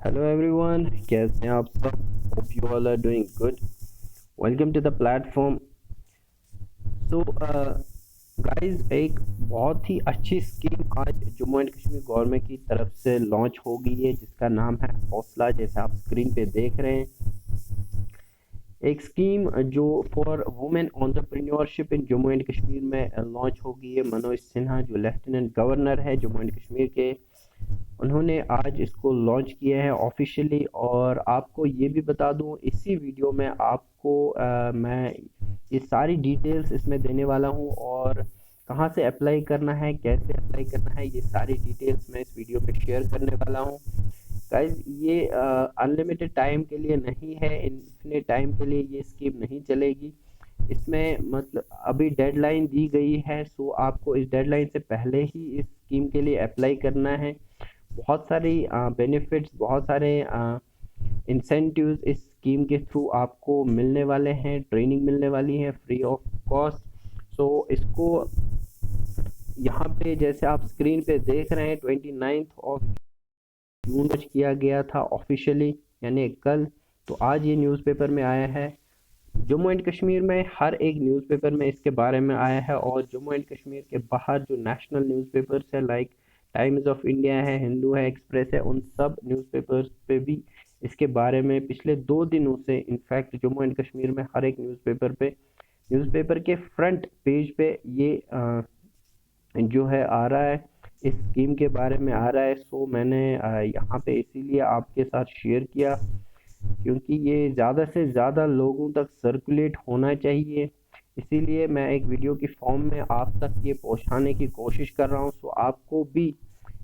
Hello everyone, कैसे हैं आप सब? Hope you all are doing good. Welcome to the platform. So guys, एक बहुत ही अच्छी स्कीम आज जम्मू एंड कश्मीर गवर्नमेंट की तरफ से लॉन्च हो गई है जिसका नाम है हौसला, जैसे आप स्क्रीन पे देख रहे हैं। एक स्कीम जो for women entrepreneurship in Jammu and Kashmir में लॉन्च हो गई है। मनोज सिन्हा जो लेफ्टिनेंट गवर्नर है जम्मू एंड कश्मीर के, उन्होंने आज इसको लॉन्च किया है ऑफिशियली। और आपको ये भी बता दूं, इसी वीडियो में आपको मैं ये सारी डिटेल्स इसमें देने वाला हूं, और कहां से अप्लाई करना है, कैसे अप्लाई करना है, ये सारी डिटेल्स मैं इस वीडियो में शेयर करने वाला हूं। गाइज, ये अनलिमिटेड टाइम के लिए नहीं है, इन्फिनिट टाइम के लिए ये स्कीम नहीं चलेगी। इसमें मतलब अभी डेडलाइन दी गई है, सो आपको इस डेडलाइन से पहले ही इस स्कीम के लिए अप्लाई करना है। बहुत सारी बेनिफिट्स, बहुत सारे इंसेंटिव्स इस स्कीम के थ्रू आपको मिलने वाले हैं। ट्रेनिंग मिलने वाली है फ्री ऑफ कॉस्ट। सो इसको यहाँ पे जैसे आप स्क्रीन पे देख रहे हैं 29 ऑफ जून को किया गया था ऑफिशियली, यानी कल। तो आज ये न्यूज़पेपर में आया है। जम्मू एंड कश्मीर में हर एक न्यूज़पेपर में इसके बारे में आया है, और जम्मू एंड कश्मीर के बाहर जो नेशनल न्यूज़पेपर्स है लाइक टाइम्स ऑफ इंडिया है, हिंदू है, एक्सप्रेस है, उन सब न्यूज़पेपर्स पे भी इसके बारे में पिछले 2 दिनों से इनफैक्ट जम्मू एंड कश्मीर में हर एक न्यूज़पेपर के फ्रंट पेज पे ये जो है आ रहा है, इस स्कीम के बारे में आ रहा है। सो मैंने यहाँ पे इसीलिए आपके साथ शेयर किया, क्योंकि ये ज़्यादा से ज़्यादा लोगों तक सर्कुलेट होना चाहिए। इसीलिए मैं एक वीडियो की फॉर्म में आप तक ये पहुंचाने की कोशिश कर रहा हूँ। सो आपको भी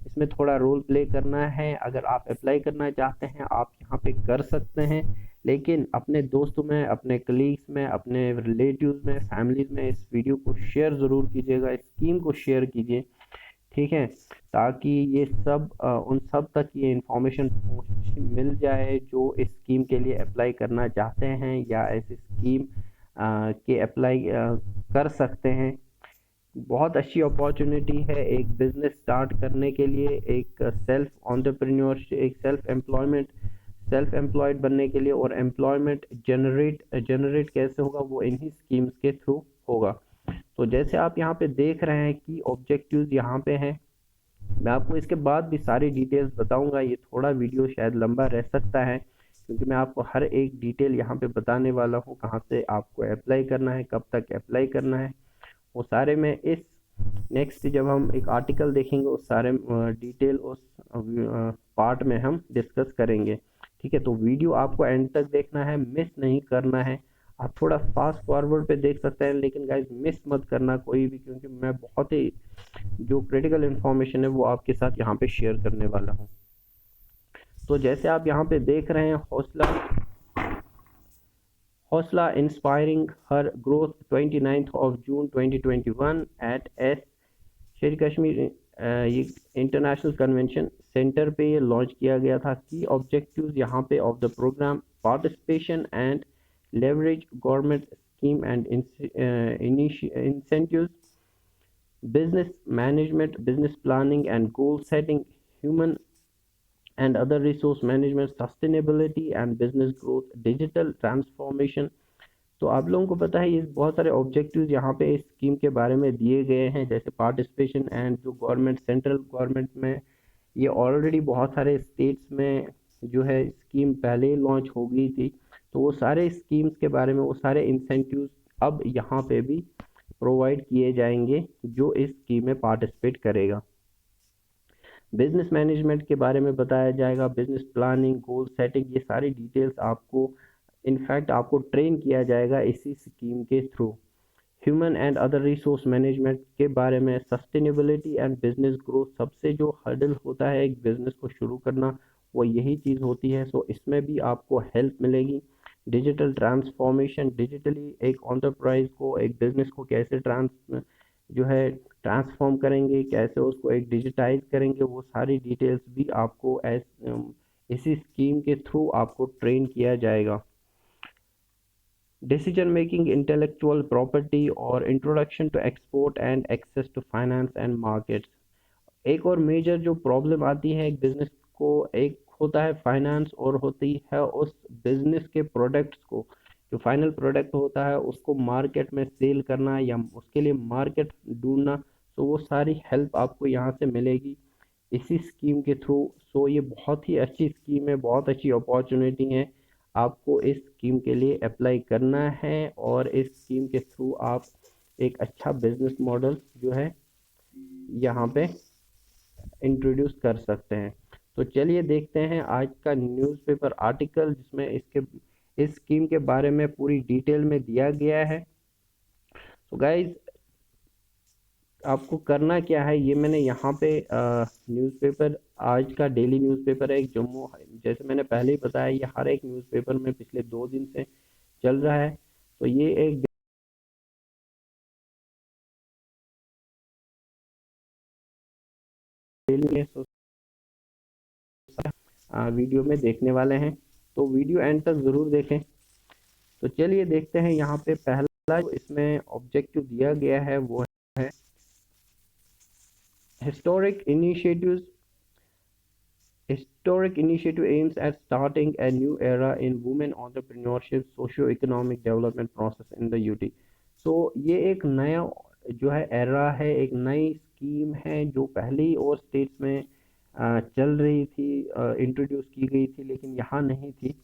इसमें थोड़ा रोल प्ले करना है। अगर आप अप्लाई करना चाहते हैं, आप यहाँ पे कर सकते हैं, लेकिन अपने दोस्तों में, अपने कलीग्स में, अपने रिलेटिव्स में, फैमिलीज में इस वीडियो को शेयर ज़रूर कीजिएगा, इस स्कीम को शेयर कीजिए, ठीक है, ताकि ये सब उन सब तक ये इंफॉर्मेशन पहुंच मिल जाए जो इस स्कीम के लिए अप्लाई करना चाहते हैं या ऐसी स्कीम के अप्लाई कर सकते हैं। बहुत अच्छी अपॉर्चुनिटी है एक बिजनेस स्टार्ट करने के लिए, एक सेल्फ एंटरप्रेन्योरशिप, एक सेल्फ एम्प्लॉयड बनने के लिए। और एम्प्लॉयमेंट जनरेट कैसे होगा, वो इन्हीं स्कीम्स के थ्रू होगा। तो जैसे आप यहाँ पे देख रहे हैं कि ऑब्जेक्टिव्स यहाँ पे हैं। मैं आपको इसके बाद भी सारी डिटेल्स बताऊंगा। ये थोड़ा वीडियो शायद लंबा रह सकता है, क्योंकि मैं आपको हर एक डिटेल यहाँ पे बताने वाला हूँ, कहाँ से आपको अप्लाई करना है, कब तक अप्लाई करना है, वो सारे मैं इस नेक्स्ट जब हम एक आर्टिकल देखेंगे उस सारे डिटेल उस पार्ट में हम डिस्कस करेंगे। ठीक है, तो वीडियो आपको एंड तक देखना है, मिस नहीं करना है। आप थोड़ा फास्ट फॉरवर्ड पे देख सकते हैं, लेकिन गाइज मिस मत करना कोई भी, क्योंकि मैं बहुत ही जो क्रिटिकल इन्फॉर्मेशन है वो आपके साथ यहाँ पे शेयर करने वाला हूँ। तो जैसे आप यहाँ पे देख रहे हैं, Hausla inspiring her growth 29 of June 2021 at S Sher Kashmir ये इंटरनेशनल कन्वेंशन सेंटर पे ये लॉन्च किया गया था। की ऑब्जेक्टिव्स यहाँ पे of the program: participation and leverage government scheme and incentives, business management, business planning and goal setting, human and other resource management, sustainability and business growth, digital transformation। तो आप लोगों को पता है ये बहुत सारे ऑब्जेक्टिव्स यहाँ पे इस स्कीम के बारे में दिए गए हैं, जैसे पार्टिसिपेशन एंड जो गवर्नमेंट, सेंट्रल गवर्नमेंट में ये ऑलरेडी बहुत सारे स्टेट्स में जो है स्कीम पहले ही लॉन्च हो गई थी। तो वो सारे स्कीम्स के बारे में, वो सारे इंसेंटिव्स अब यहाँ पे भी प्रोवाइड किए जाएंगे जो इस स्कीम में पार्टिसिपेट करेगा। बिजनेस मैनेजमेंट के बारे में बताया जाएगा, बिजनेस प्लानिंग, गोल सेटिंग, ये सारी डिटेल्स आपको इनफैक्ट आपको ट्रेन किया जाएगा इसी स्कीम के through. Human and other resource management के बारे में, सस्टेनेबिलिटी एंड बिजनेस ग्रोथ, सबसे जो हर्डल होता है एक बिजनेस को शुरू करना वो यही चीज़ होती है। सो इसमें भी आपको हेल्प मिलेगी। डिजिटल ट्रांसफॉर्मेशन, डिजिटली एक एंटरप्राइज को, एक बिजनेस को कैसे जो है ट्रांसफॉर्म करेंगे, कैसे उसको एक डिजिटाइज करेंगे, वो सारी डिटेल्स भी आपको इसी स्कीम के थ्रू आपको ट्रेन किया जाएगा। डिसीजन मेकिंग, इंटेलेक्चुअल प्रॉपर्टी और introduction to export and access to finance and markets. एक और मेजर जो प्रॉब्लम आती है एक बिजनेस को, एक होता है फाइनेंस और होती है उस बिजनेस के प्रोडक्ट्स को, जो फाइनल प्रोडक्ट होता है उसको मार्केट में सेल करना या उसके लिए मार्केट ढूंढना। तो वो सारी हेल्प आपको यहाँ से मिलेगी इसी स्कीम के थ्रू। सो ये बहुत ही अच्छी स्कीम है, बहुत अच्छी अपॉर्चुनिटी है। आपको इस स्कीम के लिए अप्लाई करना है और इस स्कीम के थ्रू आप एक अच्छा बिजनेस मॉडल जो है यहाँ पे इंट्रोड्यूस कर सकते हैं। तो चलिए देखते हैं आज का न्यूज़पेपर आर्टिकल जिसमें इसके इस स्कीम के बारे में पूरी डिटेल में दिया गया है। तो गाइज आपको करना क्या है, ये मैंने यहाँ पे न्यूज़पेपर आज का डेली न्यूज़पेपर है एक जम्मू, जैसे मैंने पहले ही बताया ये हर एक न्यूज़पेपर में पिछले 2 दिन से चल रहा है। तो ये एक डेली वीडियो में देखने वाले हैं, तो वीडियो एंड तक ज़रूर देखें। तो चलिए देखते हैं यहाँ पे पहला जो इसमें ऑब्जेक्टिव दिया गया है वो है historic initiatives Historic initiative aims at starting a new era in women entrepreneurship socio-economic development process in the UT। So ये एक नया जो है एरा है, एक नई स्कीम है जो पहले ही और स्टेट्स में चल रही थी, इंट्रोड्यूस की गई थी लेकिन यहाँ नहीं थी।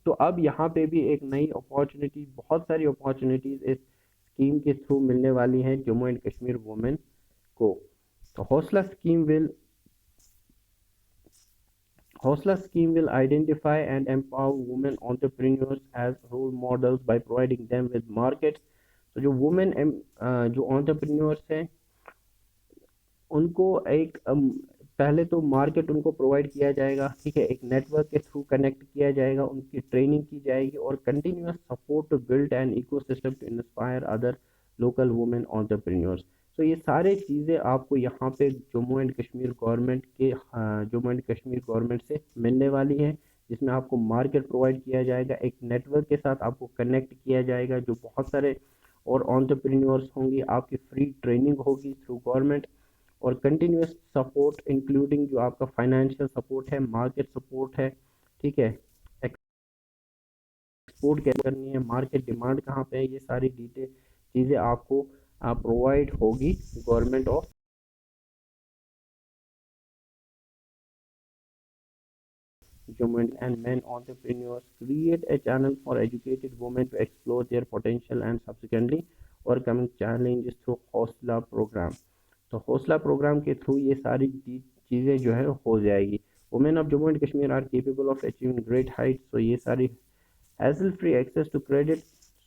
तो अब यहाँ पे भी एक नई अपॉर्चुनिटी, बहुत सारी अपॉर्चुनिटीज इस स्कीम के थ्रू मिलने वाली हैं जम्मू एंड कश्मीर वुमेन को। तो HAUSLA scheme will identify and empower women entrepreneurs as role models by providing them with markets। तो जो वुमेन जो entrepreneurs हैं उनको एक पहले तो मार्केट उनको प्रोवाइड किया जाएगा, ठीक है, एक नेटवर्क के थ्रू कनेक्ट किया जाएगा, उनकी ट्रेनिंग की जाएगी और continuous support to build an ecosystem to inspire other local women entrepreneurs. तो ये सारे चीज़ें आपको यहाँ पे जम्मू एंड कश्मीर गवर्नमेंट के जम्मू एंड कश्मीर गवर्नमेंट से मिलने वाली है, जिसमें आपको मार्केट प्रोवाइड किया जाएगा, एक नेटवर्क के साथ आपको कनेक्ट किया जाएगा जो बहुत सारे और एंटरप्रेन्योर्स होंगी, आपकी फ्री ट्रेनिंग होगी थ्रू गवर्नमेंट और कंटिन्यूस सपोर्ट इंक्लूडिंग जो आपका फाइनेंशियल सपोर्ट है, मार्केट सपोर्ट है, ठीक है, एक्सपोर्ट कैसे करनी है, मार्केट डिमांड कहाँ पे है, ये सारी डिटेल चीज़ें आपको प्रोवाइड होगी government of Jammu and men entrepreneurs create a channel for educated women to explore their potential and subsequently overcoming challenges through हौसला प्रोग्राम। तो हौसला प्रोग्राम के थ्रू ये सारी चीज़ें जो है हो जाएगी। Women of Jammu and Kashmir are capable of achieving great heights. तो ये सारी hassle free access to credit.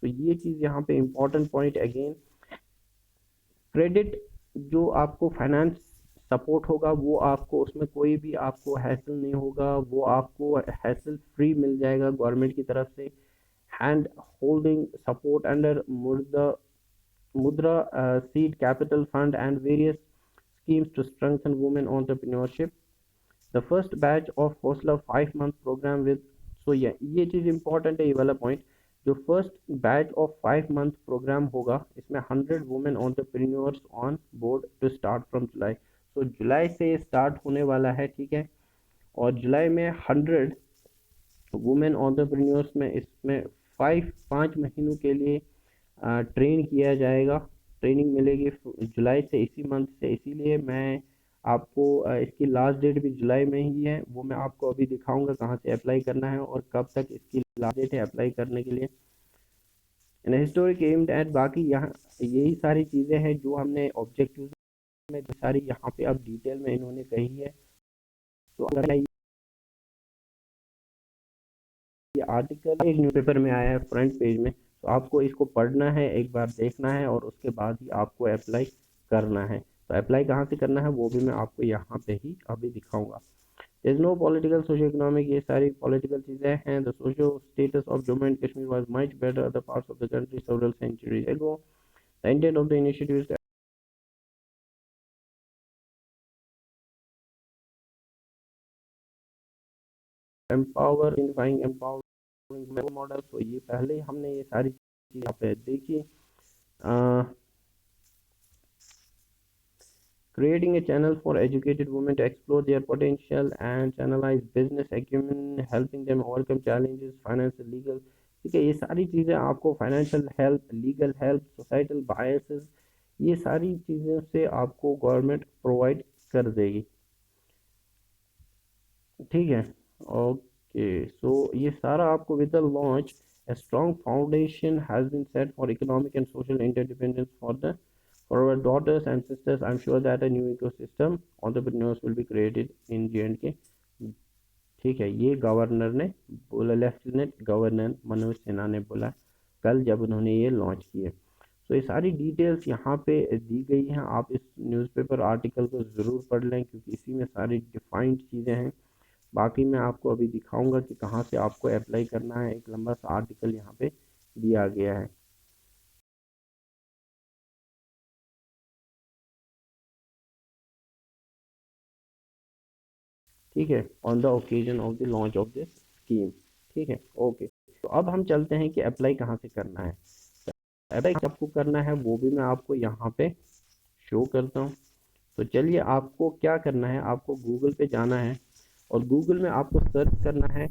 तो ये चीज़ यहाँ पे इम्पोर्टेंट पॉइंट अगेन, क्रेडिट जो आपको फाइनेंस सपोर्ट होगा वो आपको उसमें कोई भी आपको हैसल नहीं होगा, वो आपको हैसल फ्री मिल जाएगा गवर्नमेंट की तरफ से। हैंड होल्डिंग सपोर्ट अंडर मुद्रा seed capital fund and various schemes to strengthen women entrepreneurship। The first batch of HOSLA 5 month program with, so yeah, ये चीज़ important है, ये वाला पॉइंट, जो first batch of 5 month program होगा इसमें 100 women entrepreneurs on board to start from July. So जुलाई से start होने वाला है, ठीक है, और जुलाई में 100 वुमेन एंटरप्रेन्योर्स में इसमें 5 महीनों के लिए ट्रेन किया जाएगा, ट्रेनिंग मिलेगी जुलाई से, इसी मंथ से। इसीलिए मैं आपको इसकी लास्ट डेट भी जुलाई में ही है, वो मैं आपको अभी दिखाऊंगा कहाँ से अप्लाई करना है और कब तक इसकी लास्ट डेट है अप्लाई करने के लिए। इन हिस्टोरिक एम्ड एट, बाकी यहाँ यही सारी चीज़ें हैं जो हमने ऑब्जेक्टिव में सारी यहाँ पे अब डिटेल में इन्होंने कही है। तो अगर ये आर्टिकल एक न्यूज़पेपर में आया है फ्रंट पेज में, तो आपको इसको पढ़ना है, एक बार देखना है और उसके बाद ही आपको अप्लाई करना है। तो अप्लाई कहाँ से करना है वो भी मैं आपको यहाँ पे ही अभी दिखाऊंगा। There is no political socio economic, ये सारी पॉलिटिकल चीज़ें हैं। The social status of Jammu and Kashmir was much better other parts of the country several centuries ago। The intent of the initiative is to empower, identifying empowering model। तो ये पहले हमने ये सारी चीज़ यहाँ पे देखी। creating a channel for educated women to explore their potential and channelize business acumen, helping them overcome challenges, financial, legal। ठीक है, ये सारी चीज़ें आपको financial help, legal help, societal biases, ये सारी चीज़ें से आपको गवर्नमेंट प्रोवाइड कर देगी। ठीक है, ओके। सो ये सारा आपको with the launch a strong foundation has been set for economic and social interdependence for our daughters and sisters. I'm sure that a new ecosystem entrepreneurs will be created in J&K। ठीक है, ये governor ने बोला, lieutenant governor Manoj Sinha ने बोला कल जब उन्होंने ये लॉन्च किए। तो ये सारी डिटेल्स यहाँ पे दी गई हैं, आप इस न्यूज़पेपर आर्टिकल को ज़रूर पढ़ लें क्योंकि इसी में सारी डिफाइंड चीज़ें हैं। बाकी मैं आपको अभी दिखाऊंगा कि कहाँ से आपको अप्लाई करना है, एक लंबा सा आर्टिकल यहाँ पे दिया गया है। ठीक है, on the occasion of the launch of this scheme. ठीक है, ओके। तो अब हम चलते हैं कि अप्लाई कहाँ से करना है। अप्लाई आपको करना है वो भी मैं आपको यहाँ पे शो करता हूँ। तो चलिए, आपको क्या करना है, आपको गूगल पे जाना है और गूगल में आपको सर्च करना है,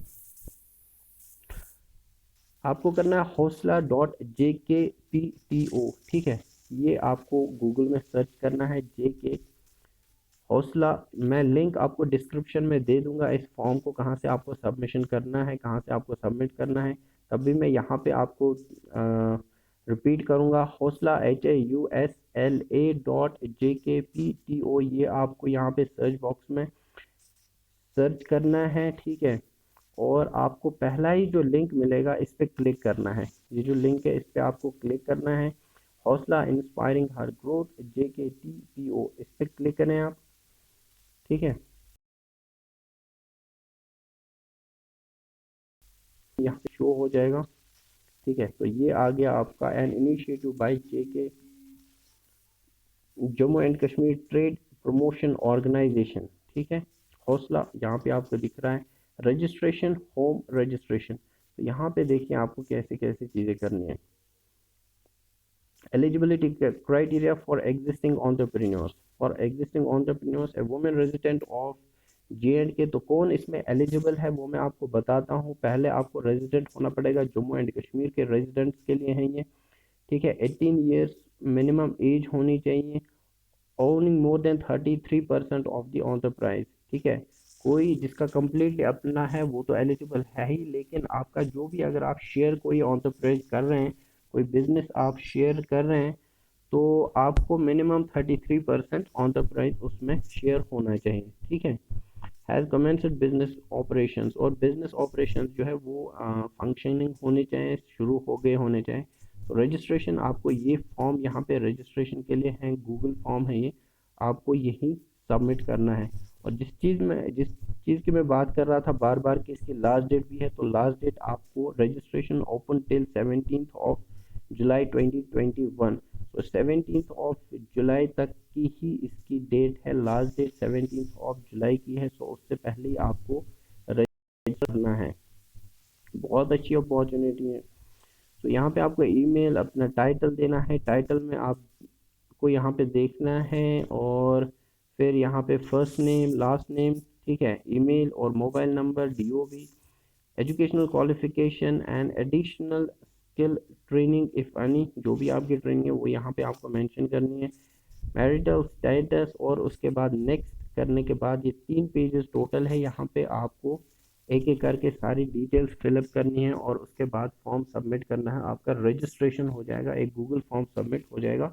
आपको करना है hausla.jkpto। ठीक है, ये आपको गूगल में सर्च करना है JK हौसला। मैं लिंक आपको डिस्क्रिप्शन में दे दूंगा इस फॉर्म को, कहाँ से आपको सबमिशन करना है, कहाँ से आपको सबमिट करना है। तभी मैं यहाँ पे आपको रिपीट करूँगा, हौसला HAUSLA.JKPTO, ये आपको यहाँ पे सर्च बॉक्स में सर्च करना है। ठीक है, और आपको पहला ही जो लिंक मिलेगा इस पर क्लिक करना है। ये जो लिंक है इस पर आपको क्लिक करना है, हौसला इंस्पायरिंग हर ग्रोथ JKTPO, इस पर क्लिक करें आप। ठीक है, यहाँ पे शो हो जाएगा। ठीक है, तो ये आ गया आपका an initiative by JK Jammu and Kashmir trade promotion organisation. ठीक है, हौसला यहाँ पे आपको दिख रहा है, रजिस्ट्रेशन, होम रजिस्ट्रेशन। तो यहाँ पे देखिए आपको कैसे कैसे चीज़ें करनी है। Eligibility criteria for existing entrepreneurs, a woman resident of J&K। तो कौन इसमें एलिजिबल है वो मैं आपको बताता हूँ। पहले आपको रेजिडेंट होना पड़ेगा, जम्मू एंड कश्मीर के रेजिडेंट्स के लिए हैं ये। ठीक है, 18 ईयर्स मिनिमम एज होनी चाहिए, owning more than 33% of the enterprise. ठीक है, कोई जिसका कम्प्लीटली अपना है वो तो एलिजिबल है ही, लेकिन आपका जो भी, अगर आप शेयर कोई एंटरप्राइज कर रहे हैं, कोई बिजनेस आप शेयर कर रहे हैं, तो आपको मिनिमम 33% एंटरप्राइज उसमें शेयर होना चाहिए। ठीक है, हैज़ कमेंस्ड बिजनेस ऑपरेशंस, और बिजनेस ऑपरेशंस जो है वो फंक्शनिंग होने चाहिए, शुरू हो गए होने चाहिए। तो रजिस्ट्रेशन, आपको ये फॉर्म यहाँ पे रजिस्ट्रेशन के लिए है, गूगल फॉर्म है ये, आपको यही सबमिट करना है। और जिस चीज़ की मैं बात कर रहा था बार बार कि इसकी लास्ट डेट भी है, तो लास्ट डेट आपको registration open till 17 of July 2021। तो 17 ऑफ जुलाई तक की ही इसकी डेट है, लास्ट डेट 17 ऑफ जुलाई की है। सो उससे पहले ही आपको रजिस्टर करना है। बहुत अच्छी अपॉर्चुनिटी है। तो यहाँ पे आपको ईमेल, अपना टाइटल देना है, टाइटल में आपको यहाँ पे देखना है, और फिर यहाँ पे फर्स्ट नेम, लास्ट नेम। ठीक है, ईमेल और mobile number, DOB, educational qualification and additional skill training if any, जो भी आपकी ट्रेनिंग है वो यहाँ पे आपको मेंशन करनी है, मैरिटल स्टेटस, और उसके बाद नेक्स्ट करने के बाद ये 3 पेजेस टोटल है। यहाँ पे आपको एक एक करके सारी डिटेल्स फिलअप करनी है और उसके बाद फॉर्म सबमिट करना है। आपका रजिस्ट्रेशन हो जाएगा, एक गूगल फॉर्म सबमिट हो जाएगा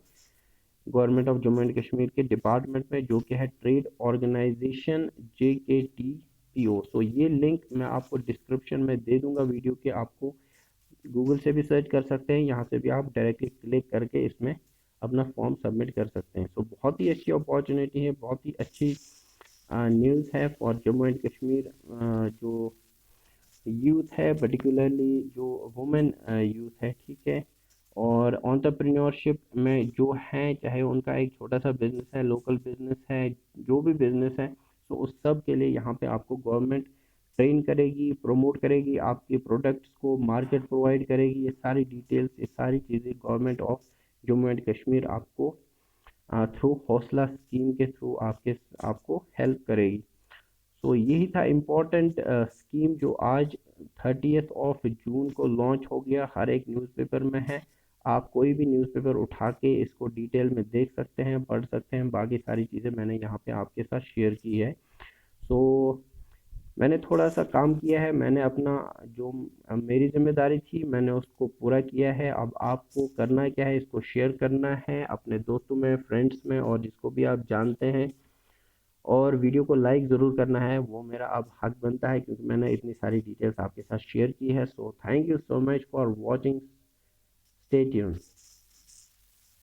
government of Jammu and Kashmir के डिपार्टमेंट में, जो कि है ट्रेड ऑर्गेनाइजेशन JKTPO। तो ये लिंक मैं आपको डिस्क्रिप्शन में दे दूंगा वीडियो के, आपको गूगल से भी सर्च कर सकते हैं, यहाँ से भी आप डायरेक्टली क्लिक करके इसमें अपना फॉर्म सबमिट कर सकते हैं। सो बहुत ही अच्छी अपॉर्चुनिटी है, बहुत ही अच्छी न्यूज़ है फॉर जम्मू एंड कश्मीर। जो यूथ है, पर्टिकुलरली जो वुमेन यूथ है। ठीक है, और एंटरप्रेन्योरशिप में जो है, चाहे उनका एक छोटा सा बिजनेस है, लोकल बिजनेस है, जो भी बिजनेस है, तो उस सब के लिए यहाँ पे आपको गवर्नमेंट ट्रेन करेगी, प्रमोट करेगी, आपके प्रोडक्ट्स को मार्केट प्रोवाइड करेगी। ये सारी डिटेल्स, ये सारी चीज़ें government of Jammu and Kashmir आपको थ्रू हौसला स्कीम के थ्रू आपको हेल्प करेगी। सो यही था इम्पोर्टेंट स्कीम जो आज 30 जून को लॉन्च हो गया, हर एक न्यूज़पेपर में है। आप कोई भी न्यूज़पेपर उठा के इसको डिटेल में देख सकते हैं, पढ़ सकते हैं। बाकी सारी चीज़ें मैंने यहाँ पे आपके साथ शेयर की है। सो मैंने थोड़ा सा काम किया है, मैंने अपना जो मेरी जिम्मेदारी थी मैंने उसको पूरा किया है। अब आपको करना क्या है, इसको शेयर करना है अपने दोस्तों में, फ्रेंड्स में, और जिसको भी आप जानते हैं। और वीडियो को लाइक ज़रूर करना है, वो मेरा अब हक बनता है क्योंकि मैंने इतनी सारी डिटेल्स आपके साथ शेयर की है। So thank you so much for watching, stay tuned.